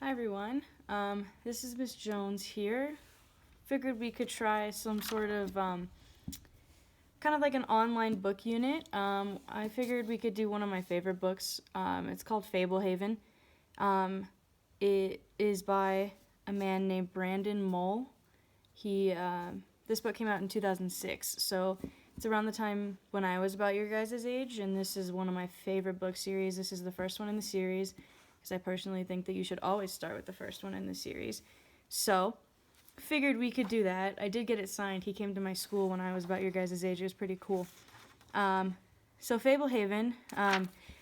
Hi everyone, this is Miss Jones here. Figured we could try some sort of kind of like an online book unit. I figured we could do one of my favorite books. It's called Fablehaven. It is by a man named Brandon Mull. This book came out in 2006, so it's around the time when I was about your guys' age, and this is one of my favorite book series. This is the first one in the series, because I personally think that you should always start with the first one in the series. So, figured we could do that. I did get it signed. He came to my school when I was about your guys' age. It was pretty cool. So Fablehaven,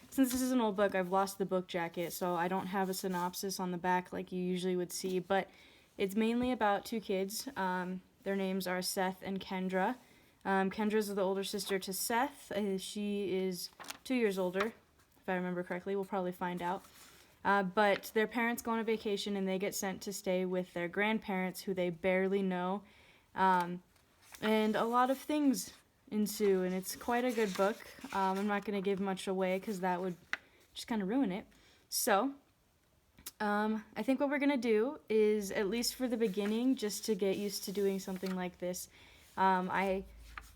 since this is an old book, I've lost the book jacket, so I don't have a synopsis on the back like you usually would see, but it's mainly about two kids. Their names are Seth and Kendra. Kendra's the older sister to Seth. She is 2 years older, if I remember correctly. We'll probably find out. But their parents go on a vacation and they get sent to stay with their grandparents who they barely know. And a lot of things ensue, and it's quite a good book. I'm not going to give much away because that would just kind of ruin it. So, I think what we're going to do is, at least for the beginning, just to get used to doing something like this, I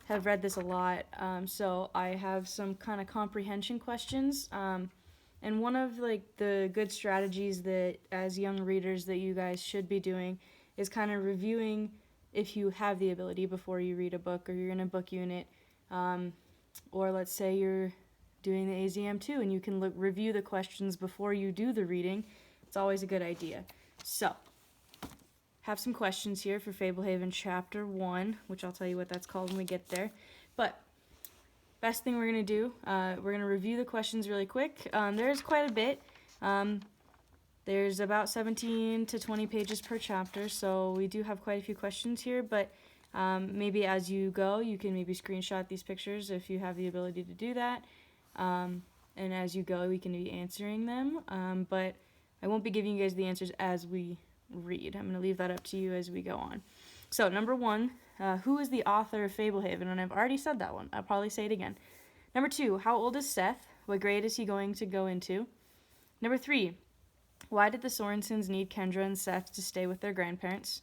have read this a lot, so I have some kind of comprehension questions. And one of the good strategies that as young readers that you guys should be doing is kind of reviewing, if you have the ability, before you read a book or you're in a book unit, or let's say you're doing the AZM too and you can review the questions before you do the reading. It's always a good idea. So, have some questions here for Fablehaven Chapter 1, which I'll tell you what that's called when we get there. But best thing we're going to do, we're going to review the questions really quick. There's quite a bit. There's about 17 to 20 pages per chapter, so we do have quite a few questions here, but maybe as you go, you can maybe screenshot these pictures if you have the ability to do that. And as you go, we can be answering them, but I won't be giving you guys the answers as we read. I'm going to leave that up to you as we go on. So, number 1, who is the author of Fablehaven? And I've already said that one. I'll probably say it again. Number 2, how old is Seth? What grade is he going to go into? Number 3, why did the Sorensens need Kendra and Seth to stay with their grandparents?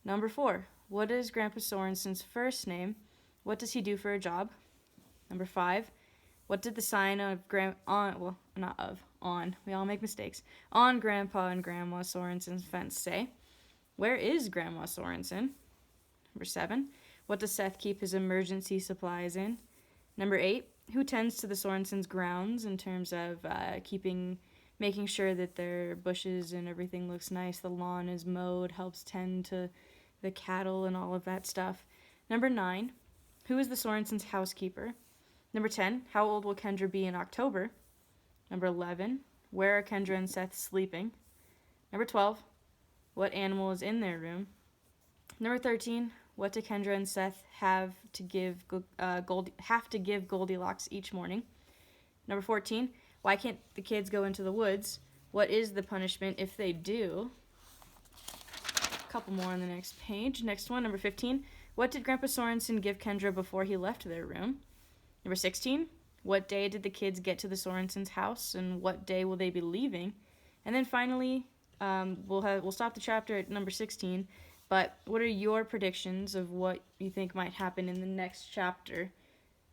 Number 4, what is Grandpa Sorensen's first name? What does he do for a job? Number 5, what did the sign of we all make mistakes, on Grandpa and Grandma Sorensen's fence say? Where is Grandma Sorensen? Number 7, what does Seth keep his emergency supplies in? Number 8, who tends to the Sorensens' grounds in terms of making sure that their bushes and everything looks nice, the lawn is mowed, helps tend to the cattle and all of that stuff? Number 9, who is the Sorensens' housekeeper? Number 10, how old will Kendra be in October? Number 11, where are Kendra and Seth sleeping? Number 12, what animal is in their room? Number 13, what do Kendra and Seth have to give Goldilocks each morning? Number 14, why can't the kids go into the woods? What is the punishment if they do? A couple more on the next page. Next one, number 15, what did Grandpa Sorensen give Kendra before he left their room? Number 16, what day did the kids get to the Sorensens' house, and what day will they be leaving? And then finally, we'll stop the chapter at number 16, but what are your predictions of what you think might happen in the next chapter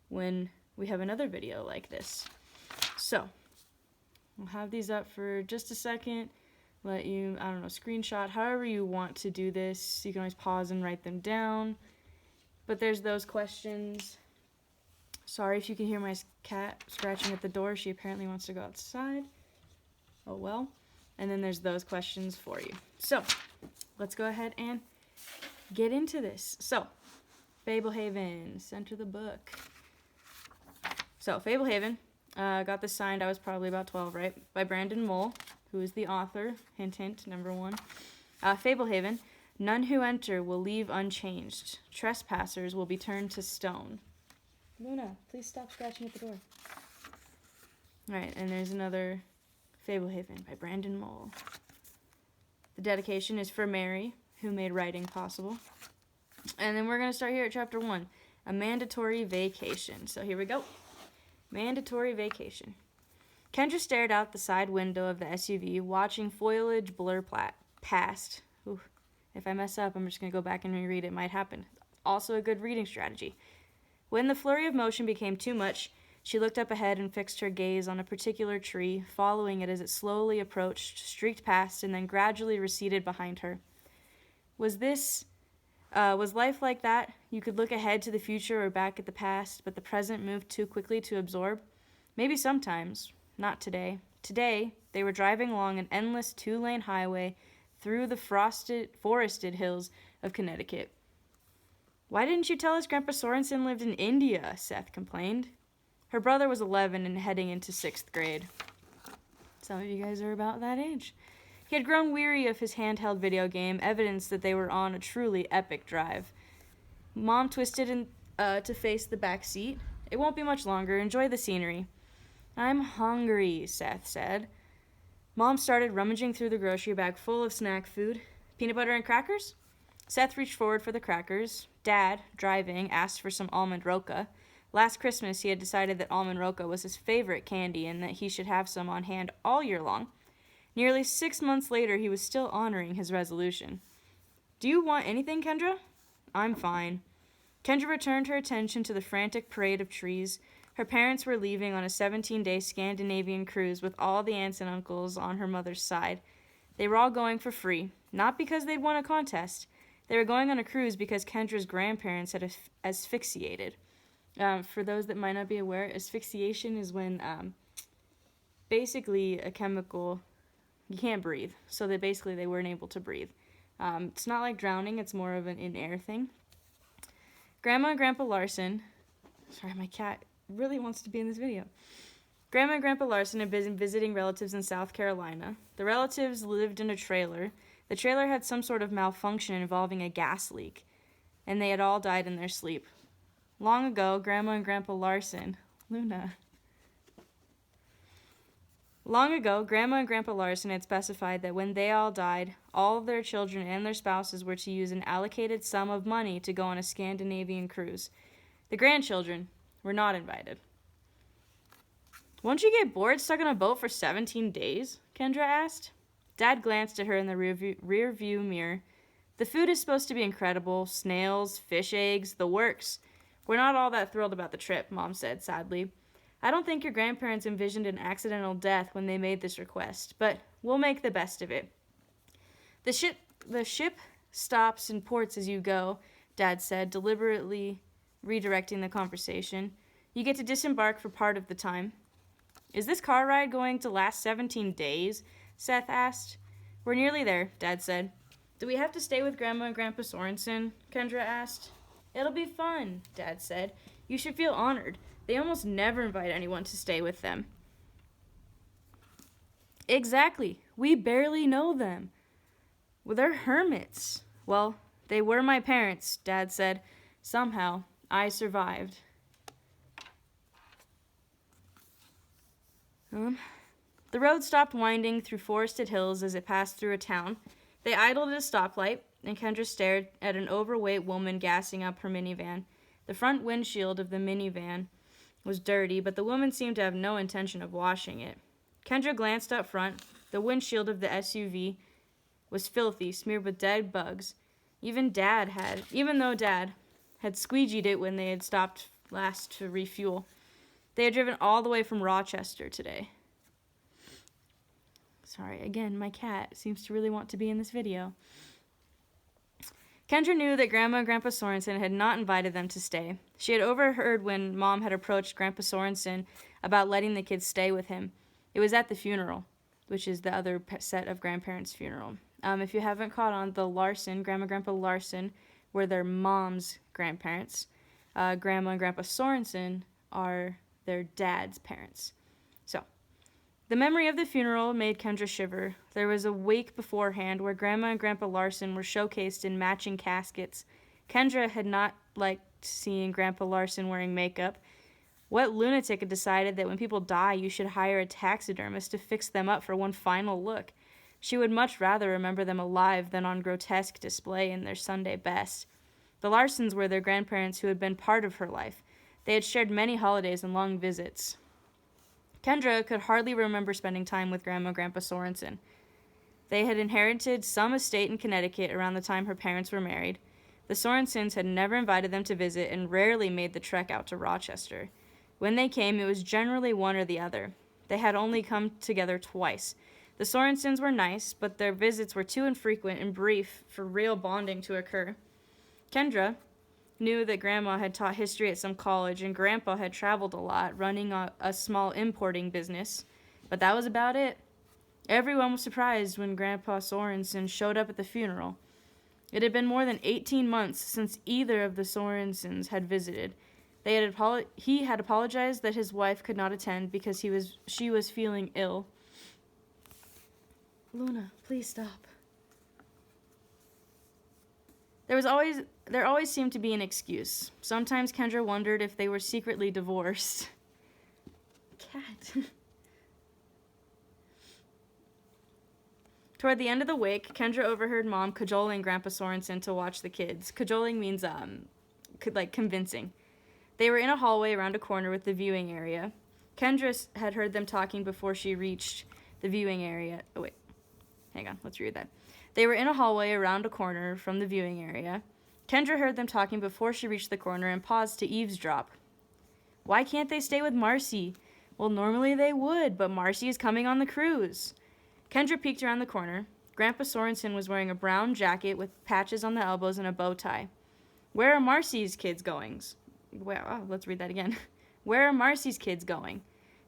when we have another video like this? So, we'll have these up for just a second, let you, screenshot, however you want to do this. You can always pause and write them down, but there's those questions. Sorry if you can hear my cat scratching at the door. She apparently wants to go outside. Oh well. And then there's those questions for you. So, let's go ahead and get into this. So, Fablehaven, center the book. So, Fablehaven, got this signed, I was probably about 12, right? By Brandon Mull, who is the author. Hint, hint, number 1. Fablehaven, none who enter will leave unchanged. Trespassers will be turned to stone. Luna, please stop scratching at the door. Alright, and there's another Fablehaven by Brandon Mull. The dedication is for Mary, who made writing possible. And then we're going to start here at chapter 1, a mandatory vacation. So here we go. Mandatory vacation. Kendra stared out the side window of the SUV, watching foliage blur past. Ooh, if I mess up, I'm just going to go back and reread it. It might happen. Also a good reading strategy. When the flurry of motion became too much, she looked up ahead and fixed her gaze on a particular tree, following it as it slowly approached, streaked past, and then gradually receded behind her. Was life like that? You could look ahead to the future or back at the past, but the present moved too quickly to absorb? Maybe sometimes. Not today. Today, they were driving along an endless 2-lane highway through the forested hills of Connecticut. Why didn't you tell us Grandpa Sorensen lived in India? Seth complained. Her brother was 11 and heading into 6th grade. Some of you guys are about that age. He had grown weary of his handheld video game, evidence that they were on a truly epic drive. Mom twisted to face the back seat. It won't be much longer. Enjoy the scenery. I'm hungry, Seth said. Mom started rummaging through the grocery bag full of snack food. Peanut butter and crackers? Seth reached forward for the crackers. Dad, driving, asked for some almond roca. Last Christmas, he had decided that almond roca was his favorite candy and that he should have some on hand all year long. Nearly 6 months later, he was still honoring his resolution. Do you want anything, Kendra? I'm fine. Kendra returned her attention to the frantic parade of trees. Her parents were leaving on a 17-day Scandinavian cruise with all the aunts and uncles on her mother's side. They were all going for free, not because they'd won a contest. They were going on a cruise because Kendra's grandparents had asphyxiated. For those that might not be aware, asphyxiation is when basically a chemical, you can't breathe. So they weren't able to breathe. It's not like drowning, it's more of an in-air thing. Grandma and Grandpa Larson, sorry, my cat really wants to be in this video. Grandma and Grandpa Larson had been visiting relatives in South Carolina. The relatives lived in a trailer. The trailer had some sort of malfunction involving a gas leak, and they had all died in their sleep. Long ago, Grandma and Grandpa Larson had specified that when they all died, all of their children and their spouses were to use an allocated sum of money to go on a Scandinavian cruise. The grandchildren were not invited. Won't you get bored stuck on a boat for 17 days? Kendra asked. Dad glanced at her in the rear view mirror. The food is supposed to be incredible. Snails, fish eggs, the works. We're not all that thrilled about the trip, Mom said sadly. I don't think your grandparents envisioned an accidental death when they made this request, but we'll make the best of it. The ship stops and ports as you go, Dad said, deliberately redirecting the conversation. You get to disembark for part of the time. Is this car ride going to last 17 days? Seth asked. We're nearly there, Dad said. Do we have to stay with Grandma and Grandpa Sorensen? Kendra asked. It'll be fun, Dad said. You should feel honored. They almost never invite anyone to stay with them. Exactly. We barely know them. Well, they're hermits. Well, they were my parents, Dad said. Somehow, I survived. The road stopped winding through forested hills as it passed through a town. They idled at a stoplight, and Kendra stared at an overweight woman gassing up her minivan. The front windshield of the minivan was dirty, but the woman seemed to have no intention of washing it. Kendra glanced up front. The windshield of the SUV was filthy, smeared with dead bugs. Even though Dad had squeegeed it when they had stopped last to refuel. They had driven all the way from Rochester today. Sorry, again, my cat seems to really want to be in this video. Kendra knew that Grandma and Grandpa Sorensen had not invited them to stay. She had overheard when Mom had approached Grandpa Sorensen about letting the kids stay with him. It was at the funeral, which is the other set of grandparents' funeral. If you haven't caught on, the Larson, Grandma and Grandpa Larson, were their mom's grandparents. Grandma and Grandpa Sorensen are their dad's parents. So, the memory of the funeral made Kendra shiver. There was a wake beforehand where Grandma and Grandpa Larson were showcased in matching caskets. Kendra had not liked seeing Grandpa Larson wearing makeup. What lunatic had decided that when people die, you should hire a taxidermist to fix them up for one final look? She would much rather remember them alive than on grotesque display in their Sunday best. The Larsons were their grandparents who had been part of her life. They had shared many holidays and long visits. Kendra could hardly remember spending time with Grandma and Grandpa Sorensen. They had inherited some estate in Connecticut around the time her parents were married. The Sorensens had never invited them to visit and rarely made the trek out to Rochester. When they came, it was generally one or the other. They had only come together twice. The Sorensens were nice, but their visits were too infrequent and brief for real bonding to occur. Kendra knew that Grandma had taught history at some college and Grandpa had traveled a lot, running a small importing business. But that was about it. Everyone was surprised when Grandpa Sorensen showed up at the funeral. It had been more than 18 months since either of the Sorensens had visited. He had apologized that his wife could not attend because she was feeling ill. Luna, please stop. There always seemed to be an excuse. Sometimes Kendra wondered if they were secretly divorced. Cat. Toward the end of the wake, Kendra overheard Mom cajoling Grandpa Sorensen to watch the kids. Cajoling means convincing. They were in a hallway around a corner with the viewing area. Kendra had heard them talking before she reached the viewing area. Oh, wait. Hang on. Let's read that. They were in a hallway around a corner from the viewing area. Kendra heard them talking before she reached the corner and paused to eavesdrop. Why can't they stay with Marcy? Well, normally they would, but Marcy is coming on the cruise. Kendra peeked around the corner. Grandpa Sorensen was wearing a brown jacket with patches on the elbows and a bow tie. Where are Marcy's kids going? Let's read that again. Where are Marcy's kids going?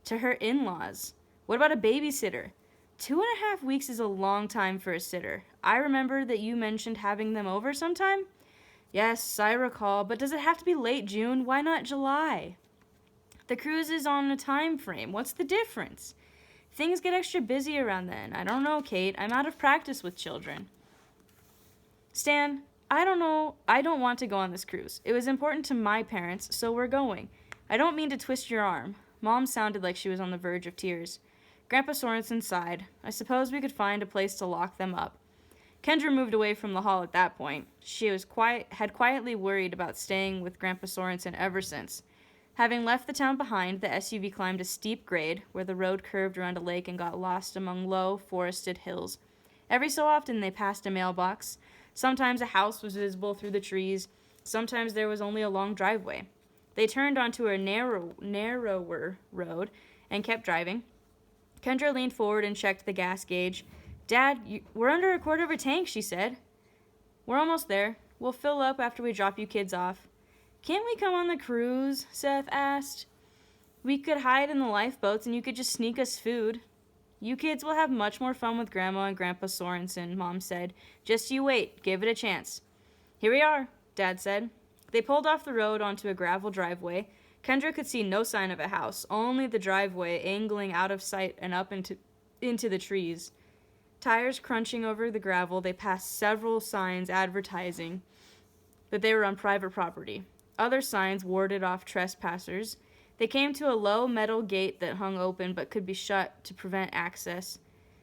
To her in-laws. What about a babysitter? 2.5 weeks is a long time for a sitter. I remember that you mentioned having them over sometime? Yes, I recall, but does it have to be late June? Why not July? The cruise is on a time frame. What's the difference? Things get extra busy around then. I don't know, Kate. I'm out of practice with children. Stan, I don't know. I don't want to go on this cruise. It was important to my parents, so we're going. I don't mean to twist your arm. Mom sounded like she was on the verge of tears. Grandpa Sorensen sighed. I suppose we could find a place to lock them up. Kendra moved away from the hall at that point. She had quietly worried about staying with Grandpa Sorensen ever since. Having left the town behind, the SUV climbed a steep grade where the road curved around a lake and got lost among low, forested hills. Every so often they passed a mailbox. Sometimes a house was visible through the trees. Sometimes there was only a long driveway. They turned onto a narrower road and kept driving. Kendra leaned forward and checked the gas gauge. Dad, we're under a quarter of a tank, she said. We're almost there. We'll fill up after we drop you kids off. Can't we come on the cruise? Seth asked. We could hide in the lifeboats and you could just sneak us food. You kids will have much more fun with Grandma and Grandpa Sorensen, Mom said. Just you wait. Give it a chance. Here we are, Dad said. They pulled off the road onto a gravel driveway. Kendra could see no sign of a house, only the driveway angling out of sight and up into the trees. Tires crunching over the gravel, they passed several signs advertising that they were on private property. Other signs warded off trespassers. They came to a low metal gate that hung open but could be shut to prevent access.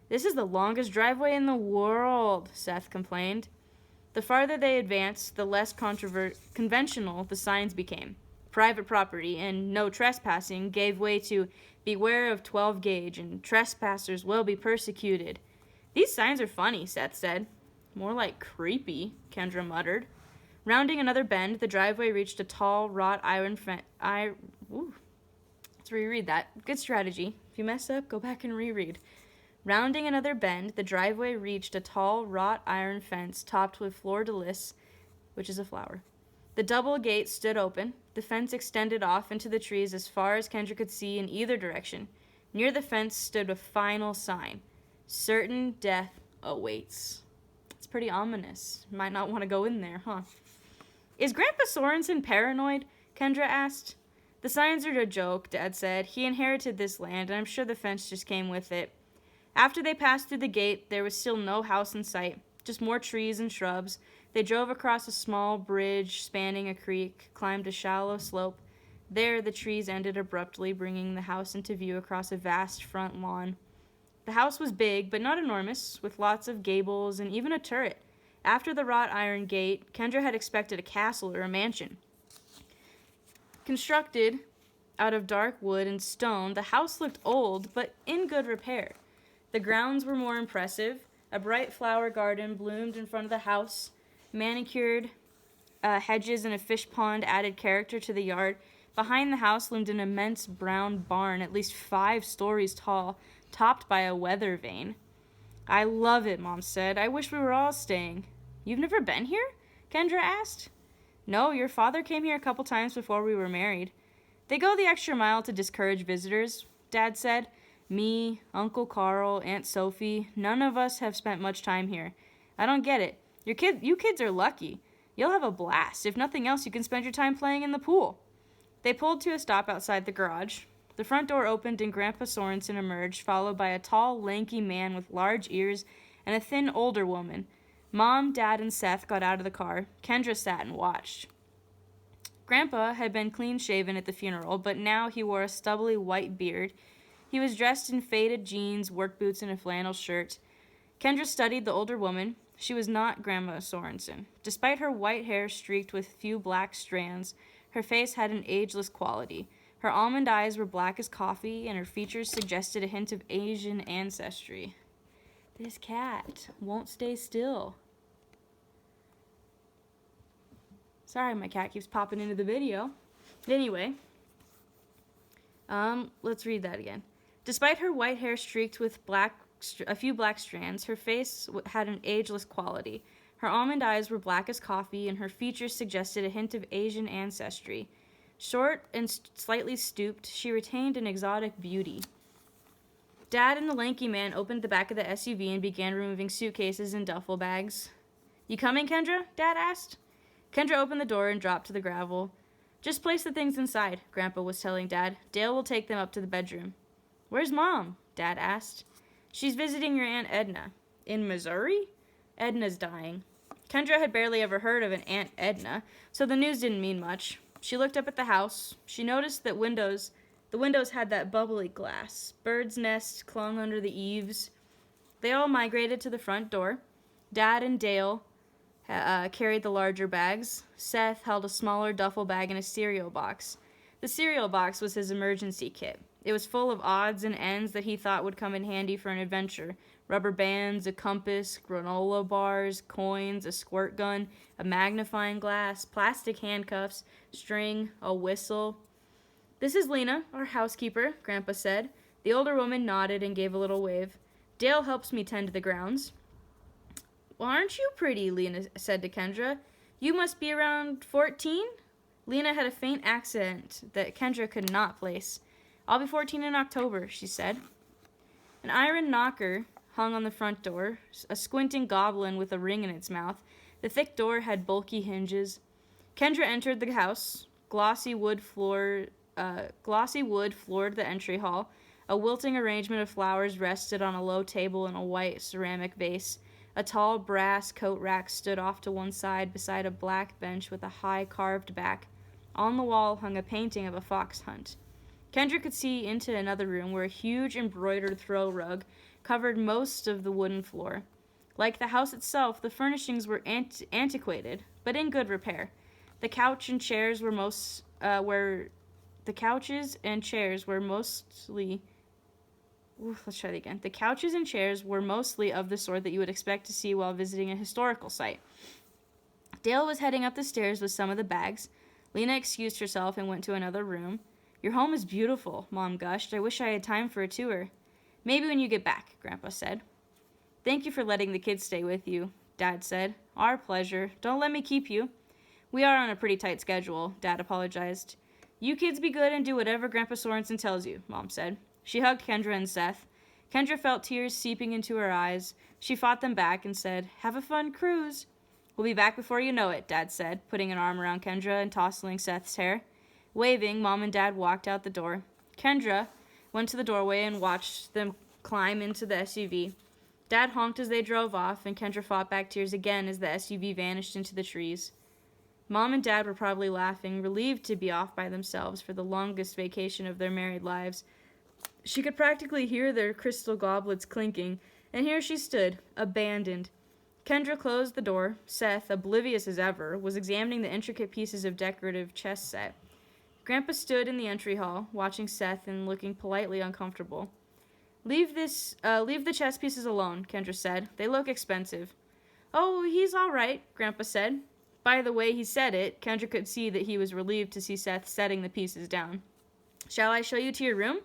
This is the longest driveway in the world, Seth complained. The farther they advanced, the less conventional the signs became. Private property and no trespassing gave way to beware of 12 gauge and trespassers will be persecuted. These signs are funny, Seth said. More like creepy, Kendra muttered. Rounding another bend, the driveway reached a tall wrought iron fence. Let's reread that. Good strategy. If you mess up, go back and reread. Rounding another bend, the driveway reached a tall wrought iron fence topped with fleur-de-lis, which is a flower. The double gate stood open. The fence extended off into the trees as far as Kendra could see in either direction. Near the fence stood a final sign. Certain death awaits. It's pretty ominous. Might not want to go in there, huh? Is Grandpa Sorensen paranoid? Kendra asked. The signs are a joke, Dad said. He inherited this land, and I'm sure the fence just came with it. After they passed through the gate, there was still no house in sight, just more trees and shrubs. They drove across a small bridge spanning a creek, climbed a shallow slope. There, the trees ended abruptly, bringing the house into view across a vast front lawn. The house was big, but not enormous, with lots of gables and even a turret. After the wrought iron gate, Kendra had expected a castle or a mansion. Constructed Out of dark wood and stone, the house looked old, but in good repair. The grounds were more impressive. A bright flower garden bloomed in front of the house. Manicured hedges and a fish pond added character to the yard. Behind the house loomed an immense brown barn, at least 5 stories tall, topped by a weather vane. I love it, Mom said. I wish we were all staying. You've never been here? Kendra asked. No, your father came here a couple times before we were married. They go the extra mile to discourage visitors, Dad said. Me, Uncle Carl, Aunt Sophie, none of us have spent much time here. I don't get it. You kids are lucky. You'll have a blast. If nothing else, you can spend your time playing in the pool. They pulled to a stop outside the garage. The front door opened and Grandpa Sorensen emerged, followed by a tall, lanky man with large ears and a thin, older woman. Mom, Dad, and Seth got out of the car. Kendra sat and watched. Grandpa had been clean-shaven at the funeral, but now he wore a stubbly white beard. He was dressed in faded jeans, work boots, and a flannel shirt. Kendra studied the older woman. She was not Grandma Sorensen. Despite her white hair streaked with few black strands, her face had an ageless quality. Her almond eyes were black as coffee, and her features suggested a hint of Asian ancestry. This cat won't stay still. Sorry, my cat keeps popping into the video. Anyway, let's read that again. Despite her white hair streaked with a few black strands, her face had an ageless quality. Her almond eyes were black as coffee, and her features suggested a hint of Asian ancestry. Short and slightly stooped, she retained an exotic beauty. Dad and the lanky man opened the back of the SUV and began removing suitcases and duffel bags. You coming, Kendra? Dad asked. Kendra opened the door and dropped to the gravel. Just place the things inside, Grandpa was telling Dad. Dale will take them up to the bedroom. Where's Mom? Dad asked. She's visiting your Aunt Edna. In Missouri? Edna's dying. Kendra had barely ever heard of an Aunt Edna, so the news didn't mean much. She looked up at the house. She noticed that the windows had that bubbly glass. Birds' nests clung under the eaves. They all migrated to the front door. Dad and Dale carried the larger bags. Seth held a smaller duffel bag and a cereal box. The cereal box was his emergency kit. It was full of odds and ends that he thought would come in handy for an adventure. Rubber bands, a compass, granola bars, coins, a squirt gun, a magnifying glass, plastic handcuffs, string, a whistle. This is Lena, our housekeeper, Grandpa said. The older woman nodded and gave a little wave. Dale helps me tend the grounds. Well, aren't you pretty, Lena said to Kendra. You must be around 14? Lena had a faint accent that Kendra could not place. I'll be 14 in October, she said. An iron knocker hung on the front door, a squinting goblin with a ring in its mouth. The thick door had bulky hinges. Kendra entered the house. Glossy wood floored the entry hall. A wilting arrangement of flowers rested on a low table in a white ceramic vase. A tall brass coat rack stood off to one side beside a black bench with a high carved back. On the wall hung a painting of a fox hunt. Kendra could see into another room where a huge embroidered throw rug covered most of the wooden floor. Like the house itself, the furnishings were antiquated, but in good repair. The couches and chairs were mostly The couches and chairs were mostly of the sort that you would expect to see while visiting a historical site. Dale was heading up the stairs with some of the bags. Lena excused herself and went to another room. Your home is beautiful, Mom gushed. I wish I had time for a tour. Maybe when you get back, Grandpa said. Thank you for letting the kids stay with you, Dad said. Our pleasure. Don't let me keep you. We are on a pretty tight schedule, Dad apologized. You kids be good and do whatever Grandpa Sorensen tells you, Mom said. She hugged Kendra and Seth. Kendra felt tears seeping into her eyes. She fought them back and said, Have a fun cruise. We'll be back before you know it, Dad said, putting an arm around Kendra and tousling Seth's hair. Waving, Mom and Dad walked out the door. Kendra went to the doorway and watched them climb into the SUV. Dad honked as they drove off, and Kendra fought back tears again as the SUV vanished into the trees. Mom and Dad were probably laughing, relieved to be off by themselves for the longest vacation of their married lives. She could practically hear their crystal goblets clinking, and here she stood, abandoned. Kendra closed the door. Seth, oblivious as ever, was examining the intricate pieces of decorative chess set. Grandpa stood in the entry hall, watching Seth and looking politely uncomfortable. Leave the chess pieces alone, Kendra said. They look expensive. Oh, he's all right, Grandpa said. By the way he said it, Kendra could see that he was relieved to see Seth setting the pieces down. Shall I show you to your room?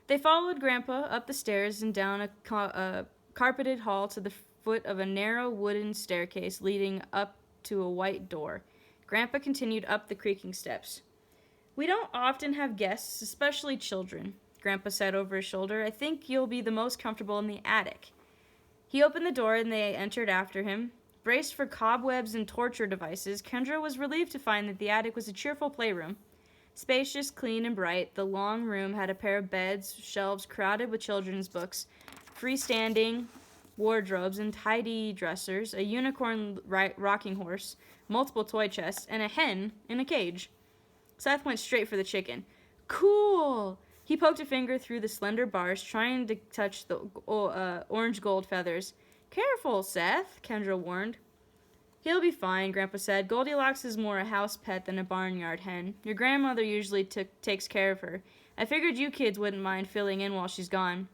They followed Grandpa up the stairs and down a carpeted hall to the foot of a narrow wooden staircase leading up to a white door. Grandpa continued up the creaking steps. We don't often have guests, especially children, Grandpa said over his shoulder. I think you'll be the most comfortable in the attic. He opened the door and they entered after him. Braced for cobwebs and torture devices, Kendra was relieved to find that the attic was a cheerful playroom. Spacious, clean, and bright, the long room had a pair of beds, shelves crowded with children's books, freestanding wardrobes and tidy dressers, a unicorn rocking horse, multiple toy chests, and a hen in a cage. Seth went straight for the chicken. Cool! He poked a finger through the slender bars, trying to touch the orange gold feathers. Careful, Seth, Kendra warned. He'll be fine, Grandpa said. Goldilocks is more a house pet than a barnyard hen. Your grandmother usually takes care of her. I figured you kids wouldn't mind filling in while she's gone.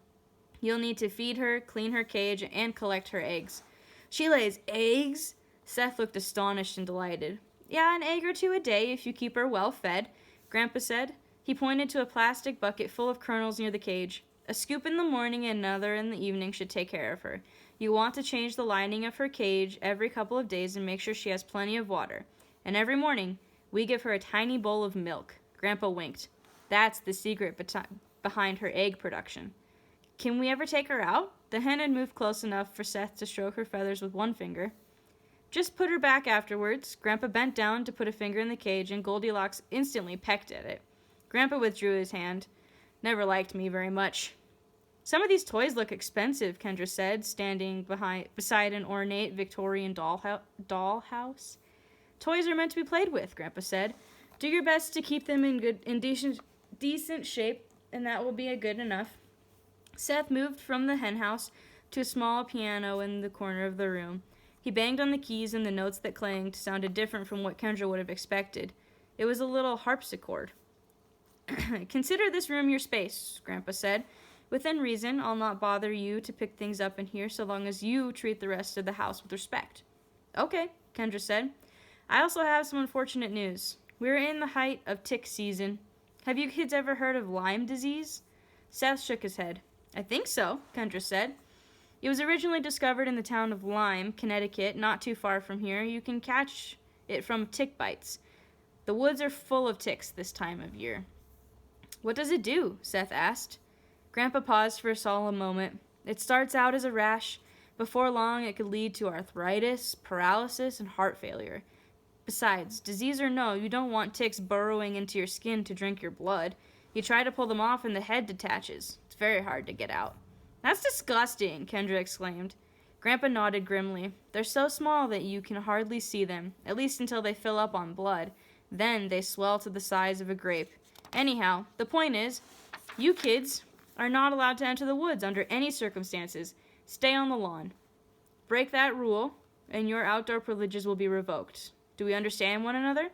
You'll need to feed her, clean her cage, and collect her eggs. She lays eggs? Seth looked astonished and delighted. Yeah, an egg or two a day if you keep her well fed, Grandpa said. He pointed to a plastic bucket full of kernels near the cage. A scoop in the morning and another in the evening should take care of her. You want to change the lining of her cage every couple of days and make sure she has plenty of water. And every morning, we give her a tiny bowl of milk. Grandpa winked. That's the secret behind her egg production. Can we ever take her out? The hen had moved close enough for Seth to stroke her feathers with one finger. Just put her back afterwards. Grandpa bent down to put a finger in the cage, and Goldilocks instantly pecked at it. Grandpa withdrew his hand. Never liked me very much. Some of these toys look expensive, Kendra said, standing beside an ornate Victorian dollhouse. Toys are meant to be played with, Grandpa said. Do your best to keep them in decent shape, and that will be good enough. Seth moved from the henhouse to a small piano in the corner of the room. He banged on the keys, and the notes that clanged sounded different from what Kendra would have expected. It was a little harpsichord. Consider this room your space, Grandpa said. Within reason, I'll not bother you to pick things up in here so long as you treat the rest of the house with respect. Okay, Kendra said. I also have some unfortunate news. We're in the height of tick season. Have you kids ever heard of Lyme disease? Seth shook his head. I think so, Kendra said. It was originally discovered in the town of Lyme, Connecticut, not too far from here. You can catch it from tick bites. The woods are full of ticks this time of year. What does it do? Seth asked. Grandpa paused for a solemn moment. It starts out as a rash. Before long, it could lead to arthritis, paralysis, and heart failure. Besides, disease or no, you don't want ticks burrowing into your skin to drink your blood. You try to pull them off and the head detaches. It's very hard to get out. That's disgusting, Kendra exclaimed. Grandpa nodded grimly. They're so small that you can hardly see them, at least until they fill up on blood. Then they swell to the size of a grape. Anyhow, the point is, you kids are not allowed to enter the woods under any circumstances. Stay on the lawn. Break that rule, and your outdoor privileges will be revoked. Do we understand one another?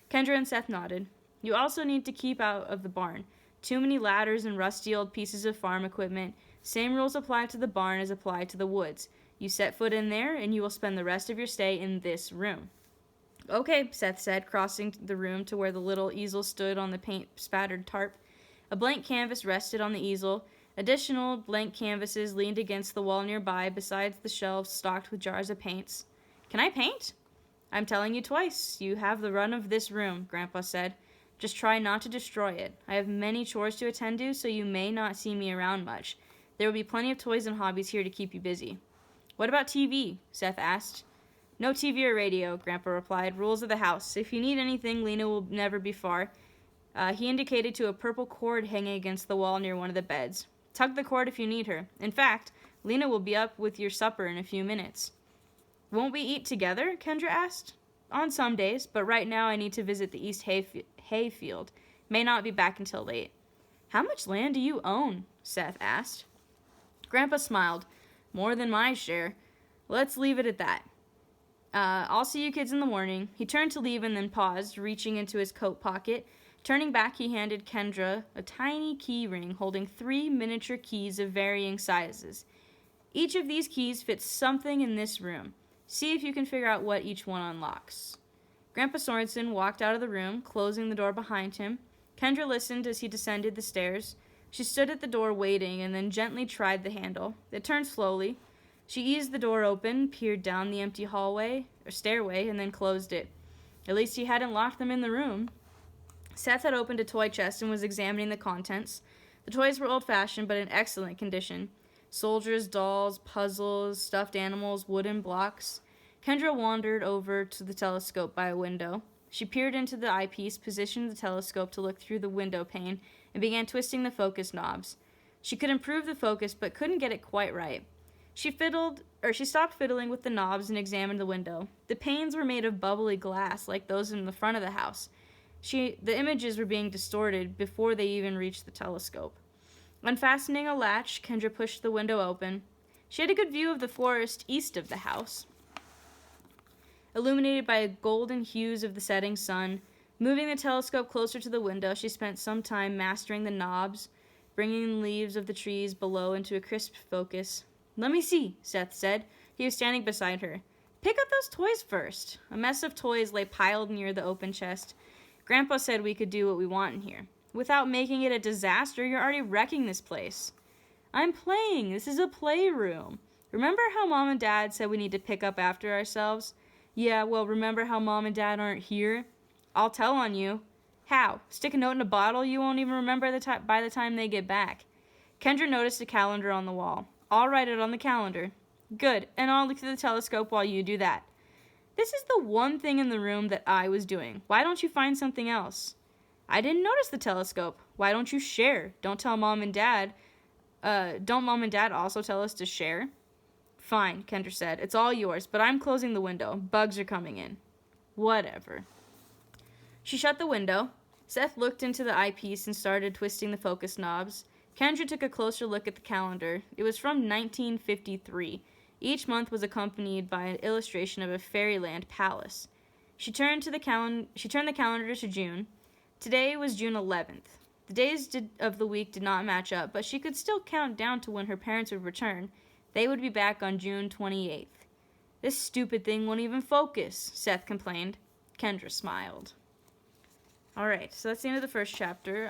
Kendra and Seth nodded. You also need to keep out of the barn. Too many ladders and rusty old pieces of farm equipment. Same rules apply to the barn as apply to the woods. You set foot in there, and you will spend the rest of your stay in this room. Okay, Seth said, crossing the room to where the little easel stood on the paint-spattered tarp. A blank canvas rested on the easel. Additional blank canvases leaned against the wall nearby, besides the shelves stocked with jars of paints. Can I paint? I'm telling you twice. You have the run of this room, Grandpa said. Just try not to destroy it. I have many chores to attend to, so you may not see me around much. There will be plenty of toys and hobbies here to keep you busy. What about TV? Seth asked. No TV or radio, Grandpa replied. Rules of the house. If you need anything, Lena will never be far. He indicated to a purple cord hanging against the wall near one of the beds. Tug the cord if you need her. In fact, Lena will be up with your supper in a few minutes. Won't we eat together? Kendra asked. On some days, but right now I need to visit the East Hayfield. May not be back until late. How much land do you own? Seth asked. Grandpa smiled. More than my share. Let's leave it at that. I'll see you kids in the morning. He turned to leave and then paused, reaching into his coat pocket. Turning back, he handed Kendra a tiny key ring holding 3 miniature keys of varying sizes. Each of these keys fits something in this room. See if you can figure out what each one unlocks. Grandpa Sorensen walked out of the room, closing the door behind him. Kendra listened as he descended the stairs. She stood at the door waiting and then gently tried the handle. It turned slowly. She eased the door open, peered down the empty stairway, and then closed it. At least he hadn't locked them in the room. Seth had opened a toy chest and was examining the contents. The toys were old-fashioned but in excellent condition. Soldiers, dolls, puzzles, stuffed animals, wooden blocks. Kendra wandered over to the telescope by a window. She peered into the eyepiece, positioned the telescope to look through the window pane, and began twisting the focus knobs. She could improve the focus but couldn't get it quite right. She stopped fiddling with the knobs and examined the window. The panes were made of bubbly glass like those in the front of the house. The images were being distorted before they even reached the telescope. Unfastening a latch, Kendra pushed the window open. She had a good view of the forest east of the house, illuminated by the golden hues of the setting sun. Moving the telescope closer to the window, she spent some time mastering the knobs, bringing the leaves of the trees below into a crisp focus. "Let me see," Seth said. He was standing beside her. "Pick up those toys first." A mess of toys lay piled near the open chest. "Grandpa said we could do what we want in here. Without making it a disaster, you're already wrecking this place." "I'm playing. This is a playroom. Remember how Mom and Dad said we need to pick up after ourselves?" "Yeah, well, remember how Mom and Dad aren't here?" "I'll tell on you." "How? Stick a note in a bottle you won't even remember by the time they get back." Kendra noticed a calendar on the wall. "I'll write it on the calendar." "Good, and I'll look through the telescope while you do that." "This is the one thing in the room that I was doing. Why don't you find something else?" "I didn't notice the telescope." "Why don't you share? Don't Mom and Dad also tell us to share?" "Fine," Kendra said. "It's all yours, but I'm closing the window. Bugs are coming in." "Whatever." She shut the window. Seth looked into the eyepiece and started twisting the focus knobs. Kendra took a closer look at the calendar. It was from 1953. Each month was accompanied by an illustration of a fairyland palace. She turned the calendar to June. Today was June 11th. The days of the week did not match up, but she could still count down to when her parents would return. They would be back on June 28th. "This stupid thing won't even focus," Seth complained. Kendra smiled. Alright, so that's the end of the first chapter.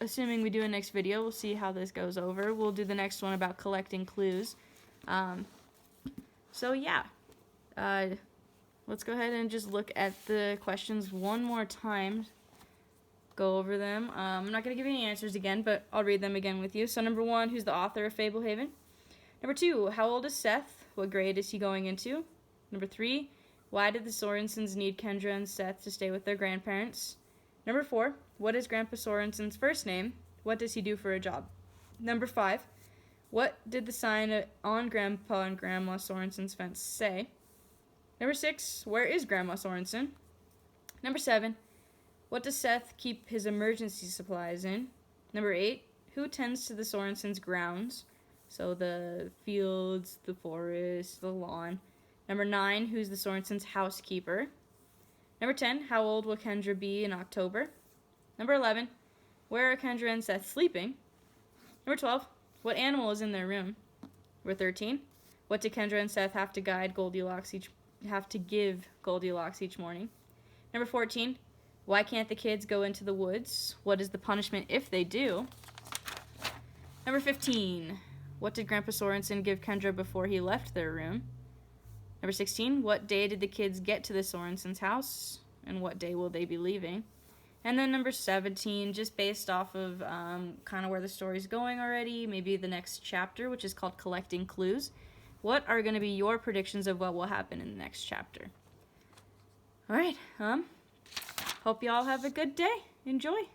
Assuming we do a next video, we'll see how this goes over. We'll do the next one about collecting clues. So yeah. Let's go ahead and just look at the questions one more time. Go over them. I'm not going to give you any answers again, but I'll read them again with you. So number 1, who's the author of Fablehaven? Number 2, how old is Seth? What grade is he going into? Number 3, why did the Sorensens need Kendra and Seth to stay with their grandparents? Number 4, what is Grandpa Sorensen's first name? What does he do for a job? Number 5, what did the sign on Grandpa and Grandma Sorensen's fence say? Number 6, where is Grandma Sorensen? Number 7, what does Seth keep his emergency supplies in? Number 8, who tends to the Sorensens' grounds? So the fields, the forest, the lawn. Number 9, who's the Sorensens' housekeeper? Number 10, how old will Kendra be in October? Number 11, where are Kendra and Seth sleeping? Number 12, what animal is in their room? Number 13, what do Kendra and Seth have to give Goldilocks each morning? Number 14, why can't the kids go into the woods? What is the punishment if they do? Number 15, what did Grandpa Sorensen give Kendra before he left their room? Number 16, what day did the kids get to the Sorensens' house? And what day will they be leaving? And then number 17, just based off of kind of where the story's going already, maybe the next chapter, which is called Collecting Clues. What are going to be your predictions of what will happen in the next chapter? Alright, hope you all have a good day. Enjoy.